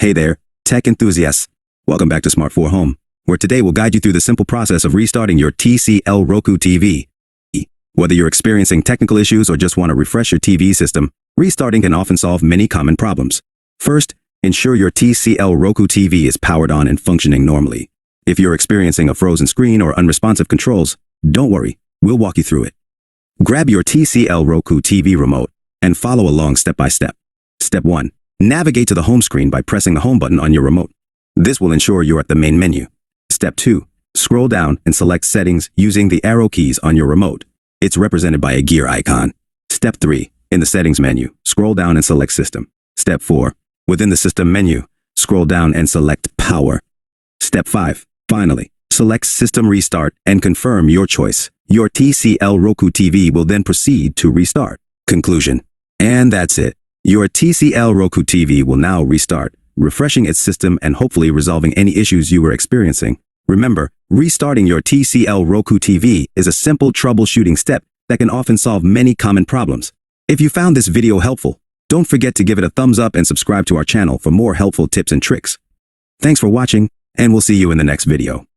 Hey there, tech enthusiasts. Welcome back to Smart 4 Home, where today we'll guide you through the simple process of restarting your TCL Roku TV. Whether you're experiencing technical issues or just want to refresh your TV system, restarting can often solve many common problems. First, ensure your TCL Roku TV is powered on and functioning normally. If you're experiencing a frozen screen or unresponsive controls, don't worry, we'll walk you through it. Grab your TCL Roku TV remote and follow along step by step. Step 1. Navigate to the home screen by pressing the home button on your remote. This will ensure you're at the main menu. Step 2. Scroll down and select Settings using the arrow keys on your remote. It's represented by a gear icon. Step 3. In the Settings menu, scroll down and select System. Step 4. Within the System menu, scroll down and select Power. Step 5. Finally, select System Restart and confirm your choice. Your TCL Roku TV will then proceed to restart. Conclusion. And that's it. Your TCL Roku TV will now restart, refreshing its system and hopefully resolving any issues you were experiencing. Remember, restarting your TCL Roku TV is a simple troubleshooting step that can often solve many common problems. If you found this video helpful, don't forget to give it a thumbs up and subscribe to our channel for more helpful tips and tricks. Thanks for watching, and we'll see you in the next video.